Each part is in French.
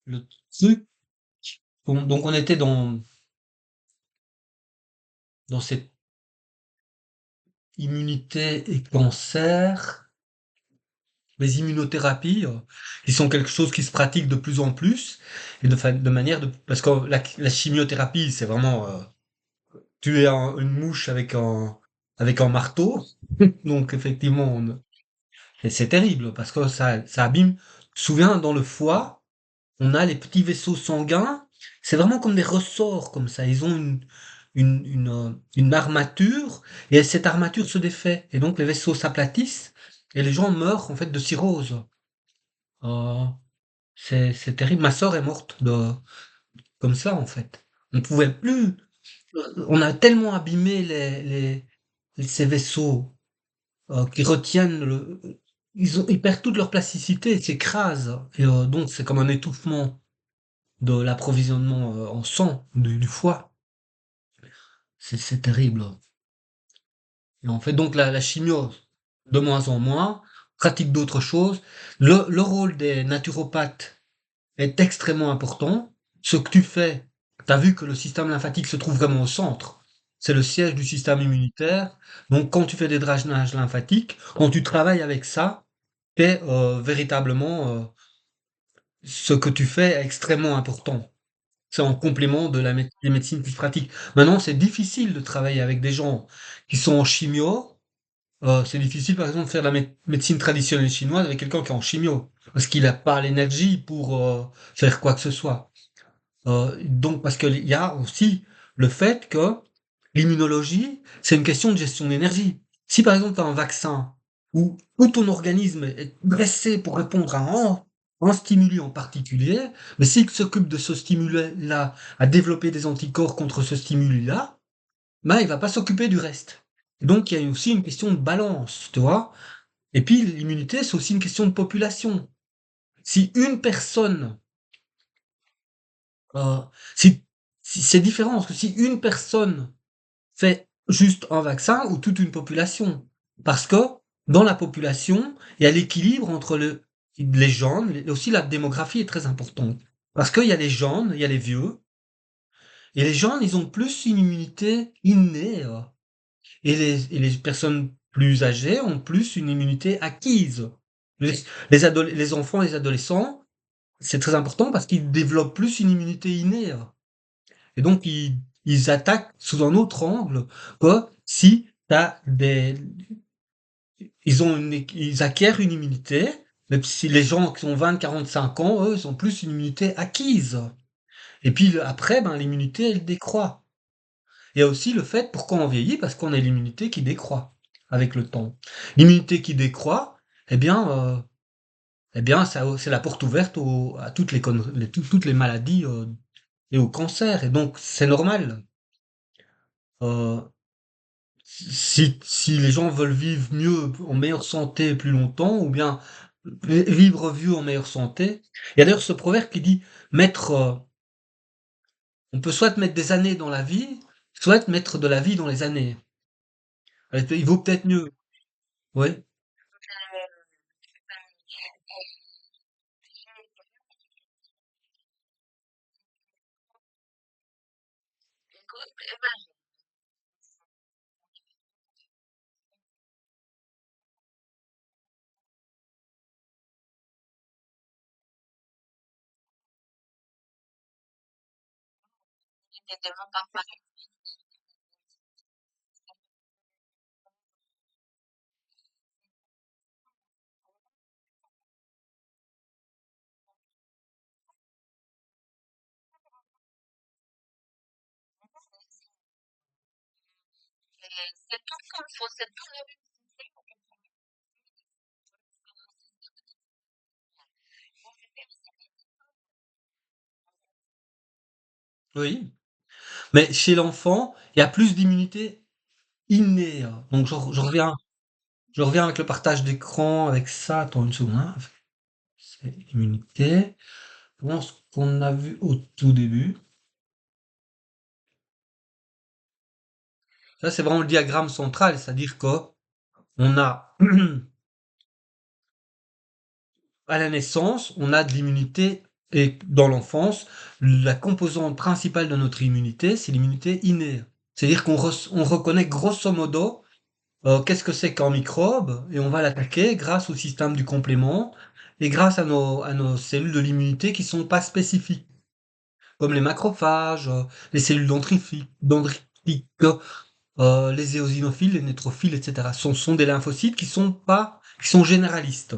le truc, donc on était dans cette immunité et cancer, les immunothérapies, qui sont quelque chose qui se pratique de plus en plus, et de manière de, parce que la chimiothérapie, c'est vraiment tuer une mouche avec un marteau. Donc effectivement, et c'est terrible parce que ça abîme. Tu te souviens, dans le foie, on a les petits vaisseaux sanguins. C'est vraiment comme des ressorts comme ça. Ils ont une armature et cette armature se défait. Et donc les vaisseaux s'aplatissent et les gens meurent en fait de cirrhose. Euh, c'est terrible. Ma sœur est morte comme ça en fait. On pouvait plus. On a tellement abîmé ces vaisseaux qui retiennent ils perdent toute leur plasticité, ils s'écrasent. Et donc c'est comme un étouffement de l'approvisionnement en sang du foie. C'est terrible. Et on fait donc la chimio de moins en moins, pratique d'autres choses. Le rôle des naturopathes est extrêmement important. Ce que tu fais, tu as vu que le système lymphatique se trouve vraiment au centre. C'est le siège du système immunitaire. Donc quand tu fais des drainages lymphatiques, quand tu travailles avec ça, c'est véritablement ce que tu fais est extrêmement important. C'est en complément de des médecines plus pratiques. Maintenant, c'est difficile de travailler avec des gens qui sont en chimio. C'est difficile, par exemple, de faire la médecine traditionnelle chinoise avec quelqu'un qui est en chimio, parce qu'il n'a pas l'énergie pour faire quoi que ce soit. Donc, parce qu'il y a aussi le fait que l'immunologie, c'est une question de gestion d'énergie. Si par exemple tu as un vaccin où tout ton organisme est dressé pour répondre à un stimuli en particulier, mais s'il s'occupe de ce stimuli-là, à développer des anticorps contre ce stimuli-là, ben il va pas s'occuper du reste. Donc il y a aussi une question de balance, tu vois. Et puis l'immunité, c'est aussi une question de population. Si une personne Euh, si, si c'est différent, parce que si une personne fait juste un vaccin ou toute une population, parce que dans la population, il y a l'équilibre entre les jeunes, aussi la démographie est très importante. Parce qu'il y a les jeunes, il y a les vieux, et les jeunes, ils ont plus une immunité innée, et les personnes plus âgées ont plus une immunité acquise. Les, les enfants et les adolescents, c'est très important parce qu'ils développent plus une immunité innée. Et donc, ils attaquent sous un autre angle que si t'as ils acquièrent une immunité, même si les gens qui ont 20, 45 ans, eux, ils ont plus une immunité acquise. Et puis après, ben, l'immunité, elle décroît. Il y a aussi le fait, pourquoi on vieillit? Parce qu'on a l'immunité qui décroît avec le temps. L'immunité qui décroît, eh bien, ça, c'est la porte ouverte à toutes les maladies et au cancer. Et donc, c'est normal. Euh, si les gens veulent vivre mieux, en meilleure santé plus longtemps, ou bien vivre vieux en meilleure santé. Il y a d'ailleurs ce proverbe qui dit mettre, on peut soit mettre des années dans la vie, soit mettre de la vie dans les années. Il vaut peut-être mieux. Ouais. Oui. Mais chez l'enfant, il y a plus d'immunité innée, hein. Donc je reviens avec le partage d'écran, avec ça. Attends une seconde, hein. C'est immunité. Je pense qu'on a vu au tout début. Ça, c'est vraiment le diagramme central, c'est-à-dire que on a, à la naissance, on a de l'immunité Et dans l'enfance, la composante principale de notre immunité, c'est l'immunité innée. C'est-à-dire on reconnaît grosso modo qu'est-ce que c'est qu'un microbe et on va l'attaquer grâce au système du complément et grâce à nos cellules de l'immunité qui sont pas spécifiques, comme les macrophages, les cellules dendritiques, les éosinophiles, les neutrophiles, etc. Sont des lymphocytes qui sont pas, qui sont généralistes.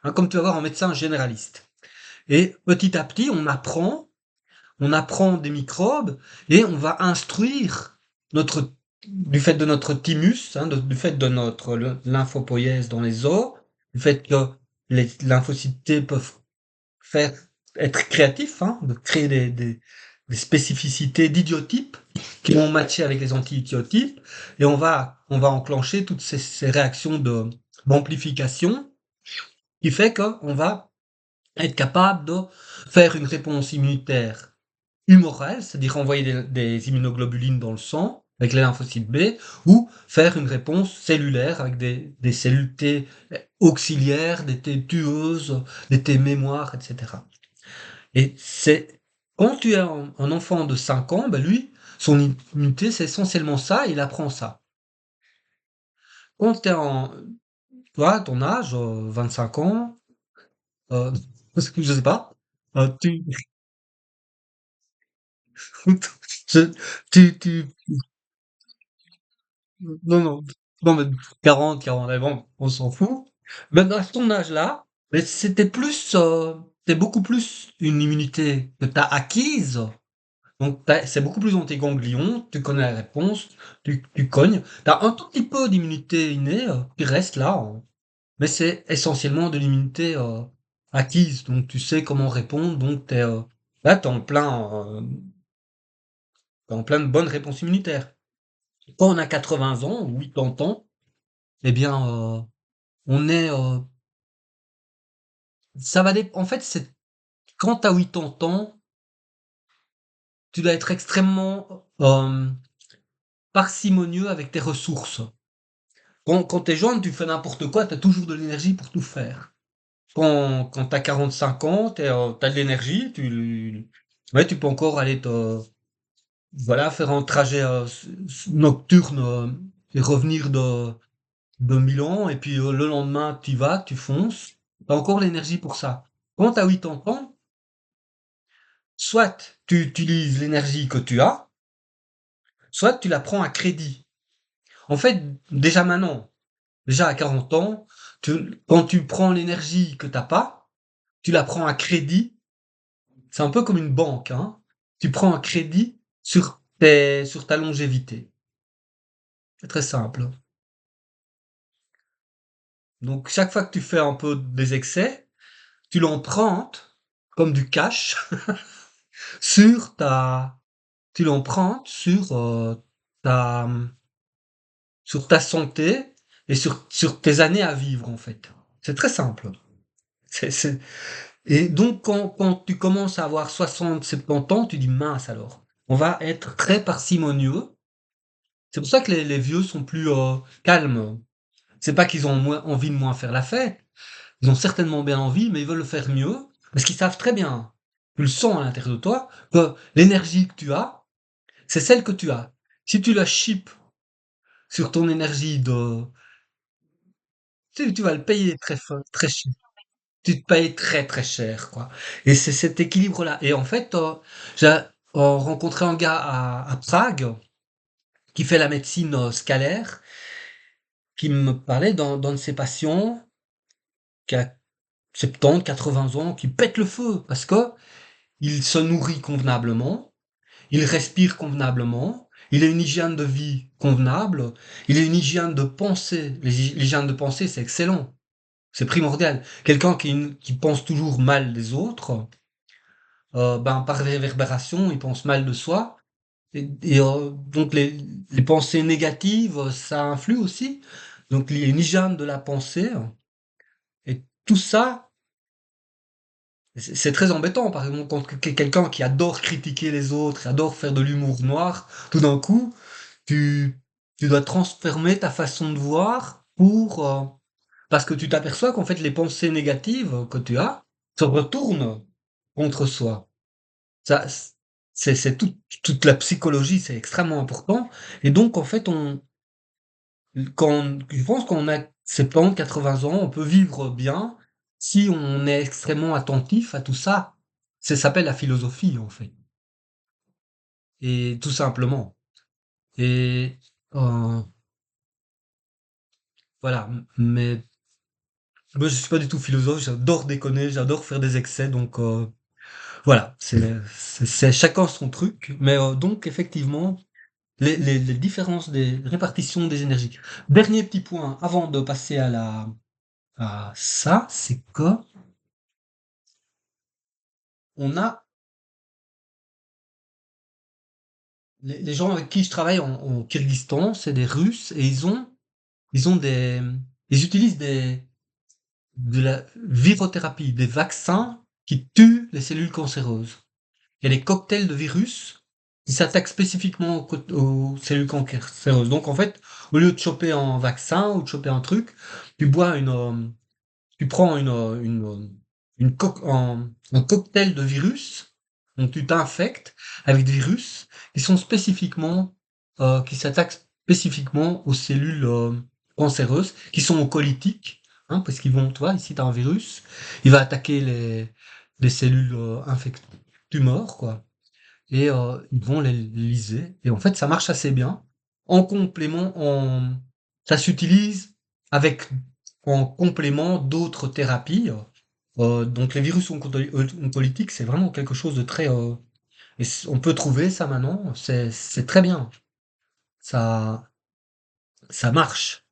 Hein, comme tu vas voir en médecin généraliste. Et petit à petit, on apprend des microbes et on va instruire notre, du fait de notre thymus, hein, du fait de notre lymphopoïèse dans les os, du fait que les lymphocytes T peuvent faire être créatifs, hein, de créer des spécificités d'idiotypes qui vont matcher avec les anti-idiotypes, et on va enclencher toutes ces réactions d'amplification qui fait qu'on va être capable de faire une réponse immunitaire humorale, c'est-à-dire envoyer des immunoglobulines dans le sang avec les lymphocytes B, ou faire une réponse cellulaire avec des cellules T auxiliaires, des T tueuses, des T mémoire, etc. Et c'est quand tu es un enfant de 5 ans, ben lui, son immunité, c'est essentiellement ça, il apprend ça. Quand tu es en, toi, ton âge, 25 ans, euh, je sais pas, tu, je- tu, non, non, non, mais 40, bon, on s'en fout. Ben, à ton âge-là, mais c'était plus, c'est beaucoup plus une immunité que tu as acquise. Donc, c'est beaucoup plus dans tes ganglions, tu connais la réponse, tu cognes. Tu as un tout petit peu d'immunité innée qui reste là, hein. Mais c'est essentiellement de l'immunité acquise. Donc, tu sais comment répondre. Donc, là, t'es en plein de bonnes réponses immunitaires. Quand on a 80 ans ou 80 ans, eh bien, on est, en fait, c'est quand tu as 80 ans, tu dois être extrêmement parcimonieux avec tes ressources. Quand tu es jeune, tu fais n'importe quoi, tu as toujours de l'énergie pour tout faire. Quand tu as 45 ans, tu as de l'énergie, ouais, tu peux encore aller voilà, faire un trajet nocturne et revenir de Milan, et puis le lendemain, tu vas, tu fonces, tu as encore l'énergie pour ça. Quand tu as 80 ans, soit tu utilises l'énergie que tu as, soit tu la prends à crédit. En fait, déjà maintenant, déjà à 40 ans, quand tu prends l'énergie que t'as pas, tu la prends à crédit. C'est un peu comme une banque, hein. Tu prends un crédit sur ta longévité. C'est très simple. Donc, chaque fois que tu fais un peu des excès, tu l'empruntes comme du cash sur ta, tu l'empruntes ta, sur ta santé et sur tes années à vivre, en fait. C'est très simple. C'est Et donc, quand tu commences à avoir 60, 70 ans, tu dis mince alors. On va être très parcimonieux. C'est pour ça que les vieux sont plus calmes. C'est pas qu'ils ont moins envie de moins faire la fête. Ils ont certainement bien envie, mais ils veulent le faire mieux. Parce qu'ils savent très bien, tu le sens à l'intérieur de toi, que l'énergie que tu as, c'est celle que tu as. Si tu la chips sur ton énergie tu vas le payer très cher. Tu te payes très très cher, quoi. Et c'est cet équilibre-là. Et en fait, j'ai rencontré un gars à Prague qui fait la médecine scalaire, qui me parlait d'un de ses patients qui a 70, 80 ans, qui pète le feu parce que il se nourrit convenablement, il respire convenablement, il a une hygiène de vie convenable, il a une hygiène de pensée. L'hygiène de pensée, c'est excellent. C'est primordial. Quelqu'un qui pense toujours mal des autres, ben, par réverbération, il pense mal de soi. Donc les pensées négatives, ça influe aussi. Donc il y a une hygiène de la pensée. Et tout ça, c'est très embêtant. Par exemple, quand quelqu'un qui adore critiquer les autres, qui adore faire de l'humour noir, tout d'un coup, tu, tu dois transformer ta façon de voir parce que tu t'aperçois qu'en fait les pensées négatives que tu as se retournent. contre soi. Ça, c'est toute la psychologie, c'est extrêmement important. Et donc, en fait, je pense qu'on a 70, 80 ans, on peut vivre bien si on est extrêmement attentif à tout ça. Ça s'appelle la philosophie, en fait. Et tout simplement. Et euh, voilà. Mais moi, je suis pas du tout philosophe. J'adore déconner, j'adore faire des excès. Donc voilà, c'est chacun son truc. Mais donc effectivement, les différences des répartitions des énergies. Dernier petit point avant de passer à ça, c'est que on a les gens avec qui je travaille en Kirghizistan, c'est des Russes et ils ont ils utilisent de la virothérapie, des vaccins qui tuent les cellules cancéreuses. Il y a des cocktails de virus qui s'attaquent spécifiquement aux cellules cancéreuses. Donc en fait, au lieu de choper un vaccin ou de choper un truc, tu bois tu prends un cocktail de virus, donc tu t'infectes avec des virus qui sont qui s'attaquent spécifiquement aux cellules cancéreuses, qui sont oncolytiques, hein, parce qu'ils vont, tu vois, ici tu as un virus, il va attaquer les cellules tumeurs, quoi, et ils vont les liser, et en fait ça marche assez bien. En complément, ça s'utilise avec en complément d'autres thérapies. Donc les virus oncolytiques, c'est vraiment quelque chose de très... on peut trouver ça maintenant, c'est très bien. Ça, ça marche.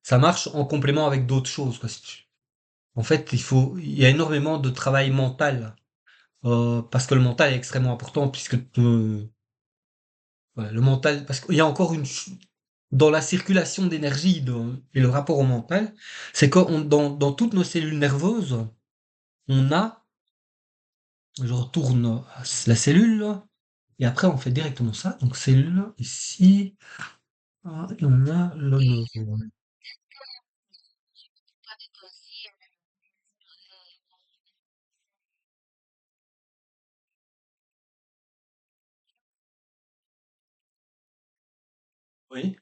Ça marche en complément avec d'autres choses, quoi. En fait, il y a énormément de travail mental, parce que le mental est extrêmement important, puisque ouais, le mental, parce qu'il y a encore dans la circulation d'énergie et le rapport au mental, c'est que dans toutes nos cellules nerveuses, on a je retourne la cellule, et après on fait directement ça. Donc cellule, ici, et on a le neurone. Oui,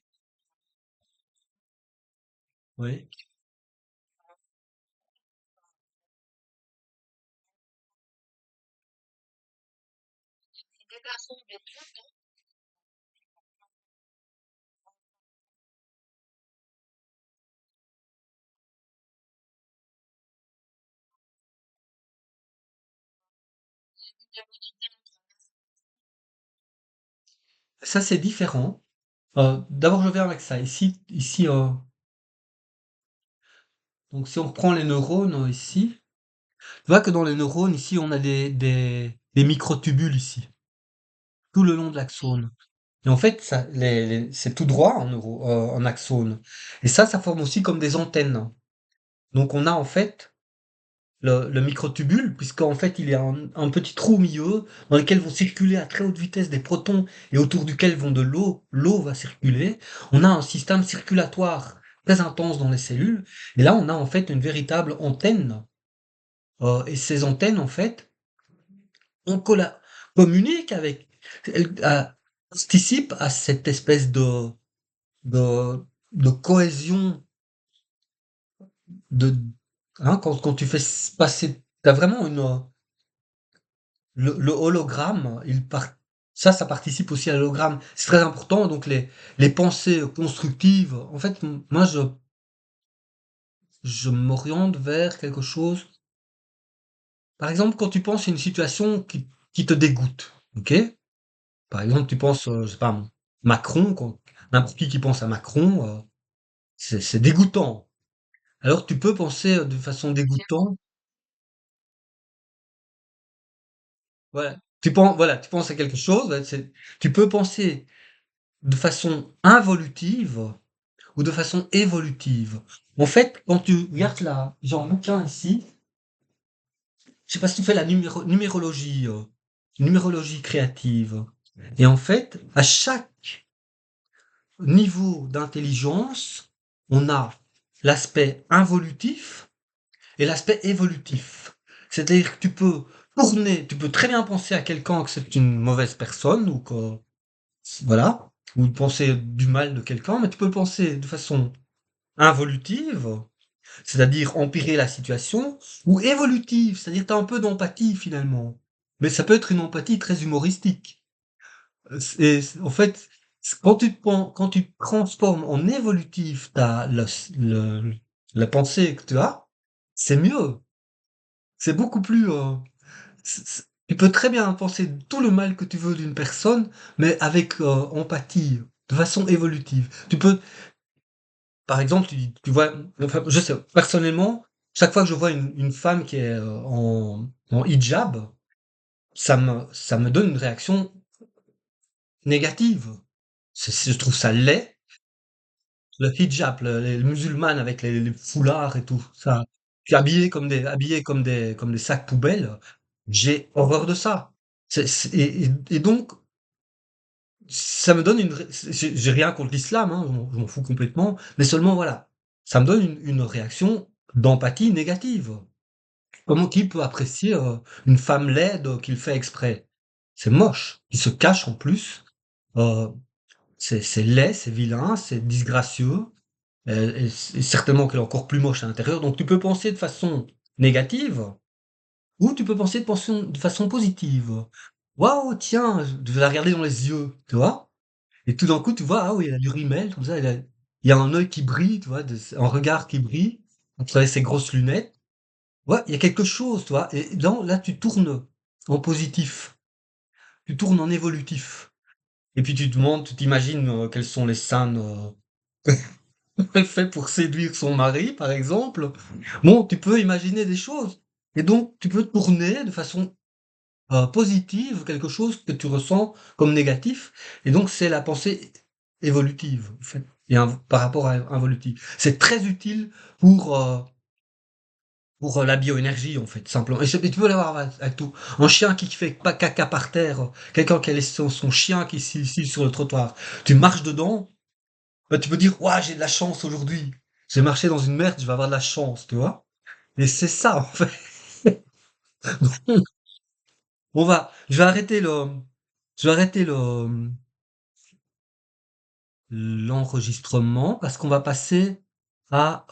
oui. Ça c'est différent. D'abord je viens avec ça. Ici, donc si on reprend les neurones ici, tu vois que dans les neurones ici on a des microtubules ici, tout le long de l'axone. Et en fait, c'est tout droit en axone. Et ça forme aussi comme des antennes. Donc on a en fait le microtubule, puisqu'en fait il y a un petit trou au milieu dans lequel vont circuler à très haute vitesse des protons et autour duquel vont de l'eau. L'eau va circuler. On a un système circulatoire très intense dans les cellules. Et là, on a en fait une véritable antenne. Et ces antennes, en fait, on communique avec, participent à cette espèce de, de cohésion de, hein, quand tu fais passer, t'as vraiment le hologramme, ça participe aussi à l'hologramme. C'est très important. Donc les pensées constructives. En fait, moi, je m'oriente vers quelque chose. Par exemple, quand tu penses à une situation qui te dégoûte, ok? Par exemple, tu penses, je sais pas, Macron, n'importe qui pense à Macron, c'est dégoûtant. Alors tu peux penser de façon dégoûtante. Voilà, tu penses à quelque chose. Tu peux penser de façon involutive ou de façon évolutive. En fait, quand tu regardes là, j'ai un bouquin ici, je sais pas si tu fais la numérologie créative. Et en fait, à chaque niveau d'intelligence, on a l'aspect involutif et l'aspect évolutif. C'est-à-dire que tu peux tourner, tu peux très bien penser à quelqu'un que c'est une mauvaise personne ou que, voilà, ou penser du mal de quelqu'un, mais tu peux penser de façon involutive, c'est-à-dire empirer la situation, ou évolutive, c'est-à-dire tu as un peu d'empathie finalement. Mais ça peut être une empathie très humoristique. En fait, quand tu transformes en évolutif la pensée que tu as, c'est mieux. C'est beaucoup plus. Tu peux très bien penser tout le mal que tu veux d'une personne, mais avec empathie, de façon évolutive. Tu peux, par exemple, tu vois, enfin, je sais, personnellement, chaque fois que je vois une femme qui est en hijab, ça me donne une réaction négative. Je trouve ça laid. Le hijab, les musulmanes avec les foulards et tout ça, puis comme des sacs poubelles, j'ai horreur de ça. Et donc, ça me donne j'ai rien contre l'islam, hein, je m'en fous complètement, mais seulement voilà, ça me donne une réaction d'empathie négative. Comment qui peut apprécier une femme laide qui le fait exprès? C'est moche, qui se cache en plus, euh, c'est laid, c'est vilain, c'est disgracieux. Et certainement qu'elle est encore plus moche à l'intérieur. Donc tu peux penser de façon négative ou tu peux penser de façon positive. Waouh, tiens, je vais la regarder dans les yeux, tu vois? Et tout d'un coup, tu vois, ah oui, elle a du rimel, comme ça, il y a un œil qui brille, tu vois, un regard qui brille, à travers ses grosses lunettes. Ouais, il y a quelque chose, tu vois. Et là, tu tournes en positif, tu tournes en évolutif. Et puis tu te demandes, tu t'imagines quels sont les scènes fait pour séduire son mari, par exemple. Bon, tu peux imaginer des choses. Et donc, tu peux tourner de façon positive quelque chose que tu ressens comme négatif. Et donc, c'est la pensée évolutive, en fait. Par rapport à involutive. C'est très utile pour la bioénergie, en fait, simplement. Et tu peux l'avoir avec tout. Un chien qui fait pas caca par terre, quelqu'un qui a laissé son chien qui s'il sur le trottoir. Tu marches dedans, bah, tu peux dire, ouah, j'ai de la chance aujourd'hui. J'ai marché dans une merde, je vais avoir de la chance, tu vois. Et c'est ça, en fait. Je vais arrêter l'enregistrement parce qu'on va passer à